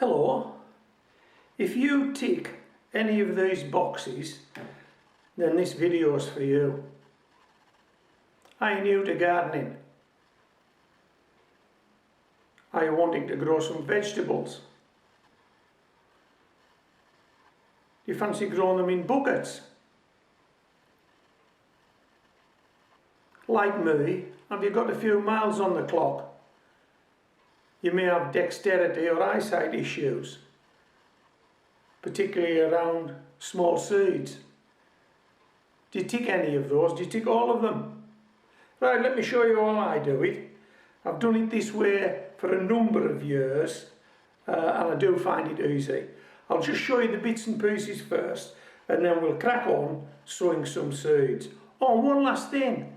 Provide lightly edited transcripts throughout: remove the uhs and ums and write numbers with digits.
Hello, if you tick any of these boxes, then this video is for you. Are you new to gardening? Are you wanting to grow some vegetables? Do you fancy growing them in buckets? Like me, have you got a few miles on the clock? You may have dexterity or eyesight issues, particularly around small seeds. Do you tick any of those? Do you tick all of them? Right, let me show you how I do it. I've done it this way for a number of years and I do find it easy. I'll just show you the bits and pieces first and then we'll crack on sowing some seeds. Oh, one last thing.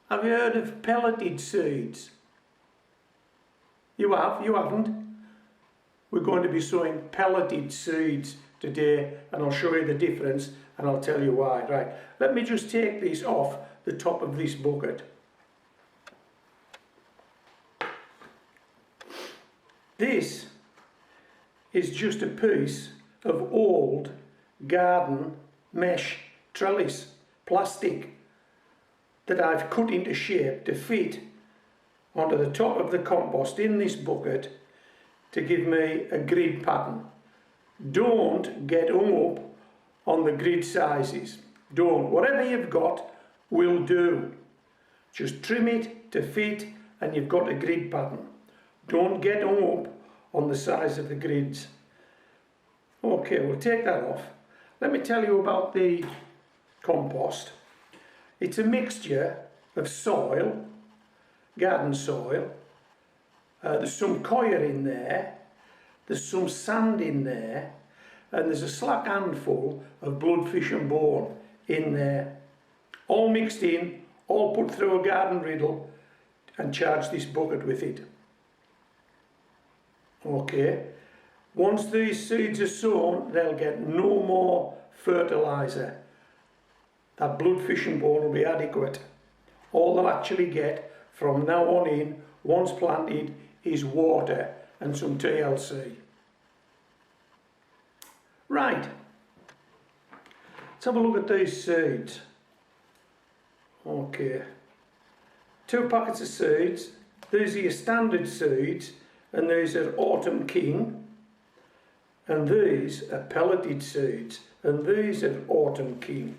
Have you heard of pelleted seeds? You have? You haven't? We're going to be sowing pelleted seeds today and I'll show you the difference and I'll tell you why. Right, let me just take this off the top of this bucket. This is just a piece of old garden mesh trellis plastic that I've cut into shape to fit onto the top of the compost in this bucket to give me a grid pattern. Don't get hung up on the grid sizes. Don't. Whatever you've got will do. Just trim it to fit and you've got a grid pattern. Don't get hung up on the size of the grids. Okay, we'll take that off. Let me tell you about the compost. It's a mixture of soil, garden soil, there's some coir in there, there's some sand in there, and there's a slack handful of bloodfish and bone in there. All mixed in, all put through a garden riddle and charge this bucket with it. Okay, once these seeds are sown, they'll get no more fertiliser. That bloodfish and bone will be adequate. All they'll actually get from now on in, once planted, is water and some TLC. Right, let's have a look at these seeds. Okay, 2 packets of seeds. These are your standard seeds and these are Autumn King, and these are pelleted seeds and these are Autumn King.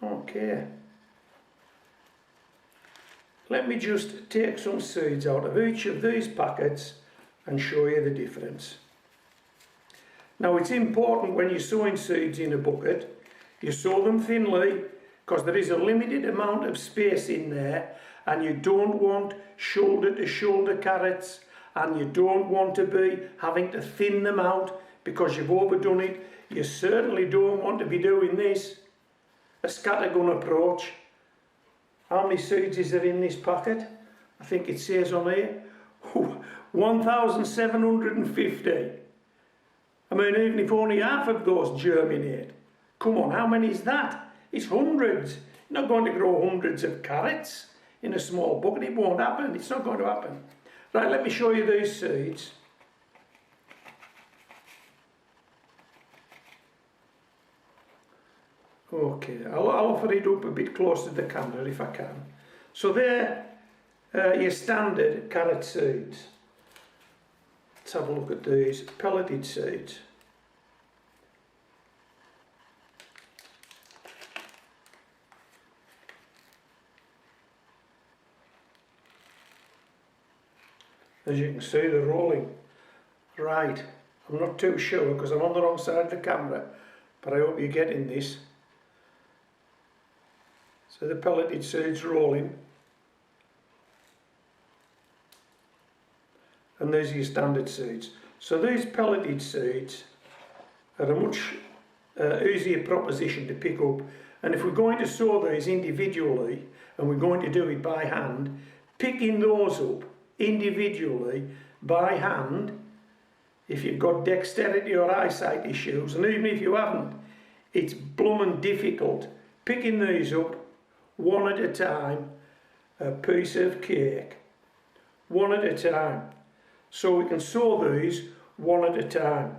Okay. Let me just take some seeds out of each of these packets and show you the difference. Now it's important when you're sowing seeds in a bucket, you sow them thinly because there is a limited amount of space in there and you don't want shoulder to shoulder carrots and you don't want to be having to thin them out because you've overdone it. You certainly don't want to be doing this, a scattergun approach. How many seeds is there in this packet? I think it says on here 1,750. I mean, even if only half of those germinate, come on, how many is that? It's hundreds. You're not going to grow hundreds of carrots in a small bucket. It won't happen. It's not going to happen. Right, let me show you these seeds. Okay, I'll offer it up a bit close to the camera if I can. So they're your standard carrot seeds. Let's have a look at these pelleted seeds. As you can see, they're rolling. Right, I'm not too sure because I'm on the wrong side of the camera, but I hope you're getting this. So the pelleted seeds rolling, and there's your standard seeds. So these pelleted seeds are a much easier proposition to pick up, and if we're going to sow these individually and we're going to do it by hand, picking those up individually by hand, if you've got dexterity or eyesight issues, and even if you haven't, it's blooming difficult. Picking these up one at a time, a piece of cake, one at a time. So we can sow these one at a time.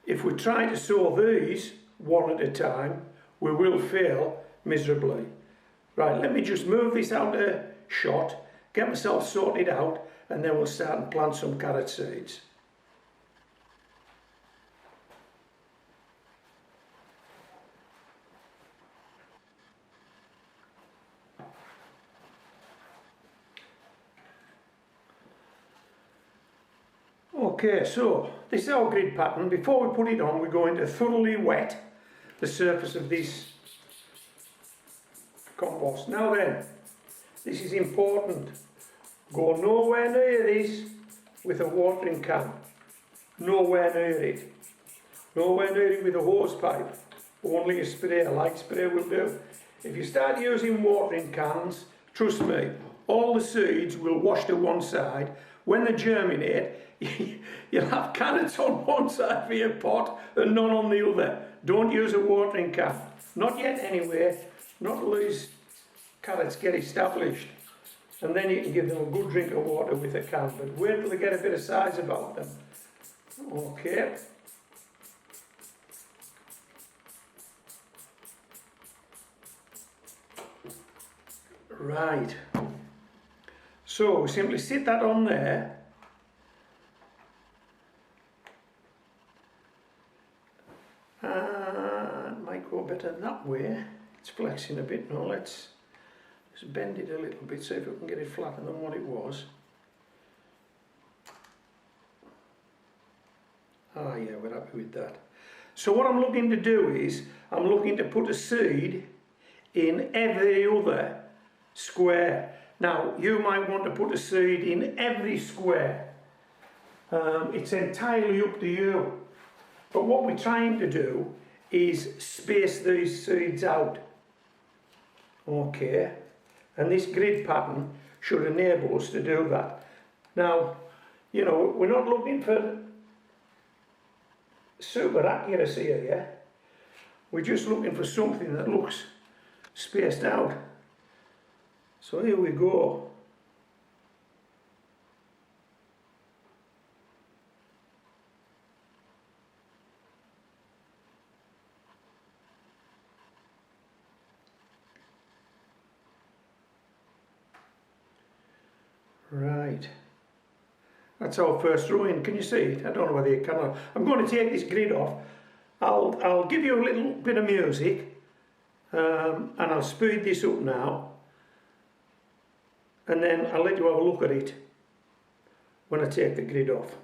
If we try to sow these one at a time, we will fail miserably. Right, let me just move this out of shot, get myself sorted out, and then we'll start and plant some carrot seeds. Okay, so this is our grid pattern. Before we put it on, we're going to thoroughly wet the surface of this compost. Now then, this is important. Go nowhere near this with a watering can. Nowhere near it. Nowhere near it with a hose pipe. Only a spray, a light spray will do. If you start using watering cans, trust me, all the seeds will wash to one side. When they germinate, you'll have carrots on one side of your pot and none on the other. Don't use a watering can. Not yet anyway, not till these carrots get established. And then you can give them a good drink of water with a can, but wait till they get a bit of size about them. Okay. Right. So we simply sit that on there. It might go better that way. It's flexing a bit now. Let's just bend it a little bit, see if we can get it flatter than what it was. Ah yeah, we're happy with that. So what I'm looking to do is, I'm looking to put a seed in every other square. Now, you might want to put a seed in every square. It's entirely up to you. But what we're trying to do is space these seeds out. Okay. And this grid pattern should enable us to do that. Now, you know, we're not looking for super accuracy here. We're just looking for something that looks spaced out. So here we go. Right. That's our first row in. Can you see it? I don't know whether you can. I'm going to take this grid off. I'll give you a little bit of music, and I'll speed this up now, and then I'll let you have a look at it when I take the grid off.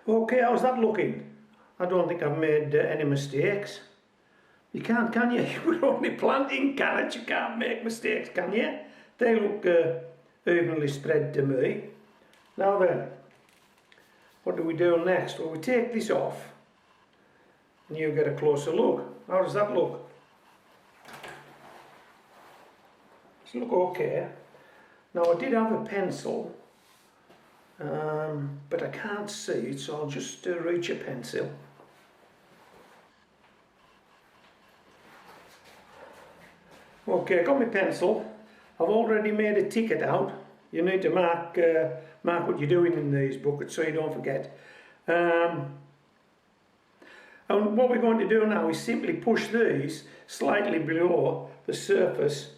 Okay, how's that looking? I don't think I've made any mistakes. You can't, can you? We're only planting carrots, you can't make mistakes, can you? They look evenly spread to me. Now then, what do we do next? Well, we take this off and you get a closer look. How does that look? Does it look okay? Now I did have a pencil, but I can't see it, so I'll just reach a pencil. Okay, got my pencil. I've already made a ticket out. You need to mark what you're doing in these buckets so you don't forget. And what we're going to do now is simply push these slightly below the surface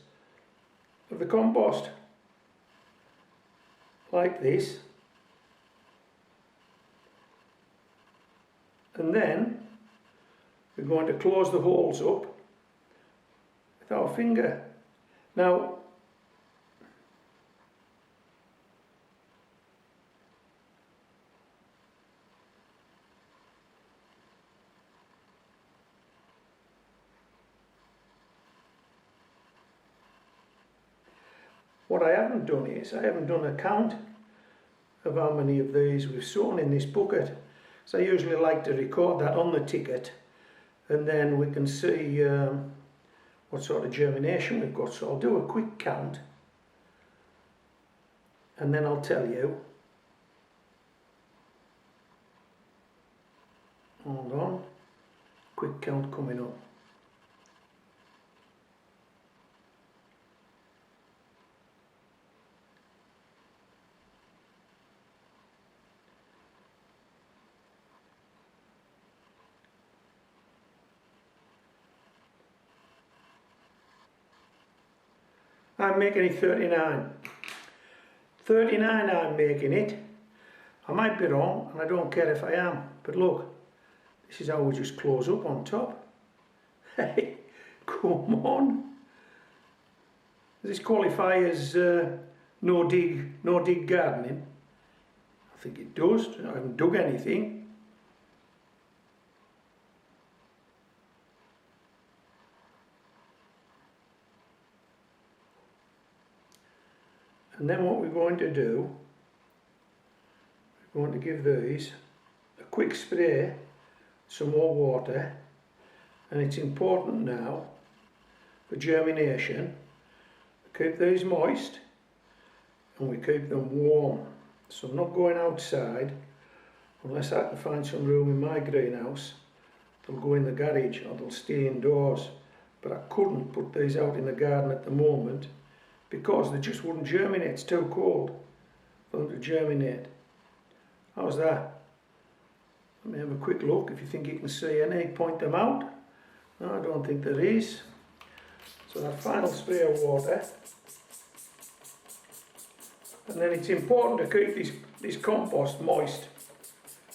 of the compost, like this. And then we're going to close the holes up with our finger. Now, what I haven't done is, I haven't done a count of how many of these we've sown in this bucket. So I usually like to record that on the ticket, and then we can see what sort of germination we've got. So I'll do a quick count and then I'll tell you. Hold on, quick count coming up. I'm making it 39. 39 I'm making it. I might be wrong, and I don't care if I am, but look, this is how we just close up on top. Hey, come on. Does this qualify as no dig gardening? I think it does. I haven't dug anything. And then what we're going to do, we're going to give these a quick spray, some more water, and it's important now for germination, keep these moist and we keep them warm. So I'm not going outside unless I can find some room in my greenhouse. They'll go in the garage or they'll stay indoors, but I couldn't put these out in the garden at the moment because they just wouldn't germinate. It's too cold for them to germinate. How's that? Let me have a quick look. If you think you can see any, point them out. No, I don't think there is. So that final spray of water. And then it's important to keep this compost moist,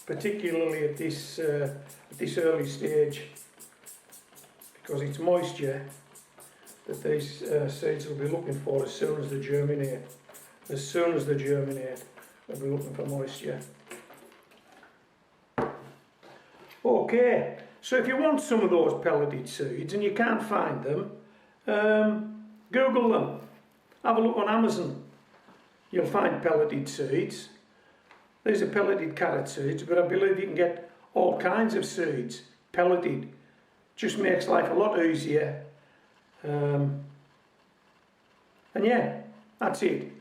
particularly at this early stage, because it's moisture that these seeds will be looking for as soon as they germinate. As soon as they germinate, they'll be looking for moisture. Okay, so if you want some of those pelleted seeds and you can't find them, Google them. Have a look on Amazon. You'll find pelleted seeds. These are pelleted carrot seeds, but I believe you can get all kinds of seeds pelleted. Just makes life a lot easier. And yeah, that's it.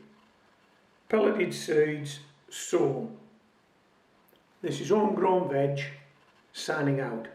Pelleted seeds sown. This is Homegrown Veg signing out.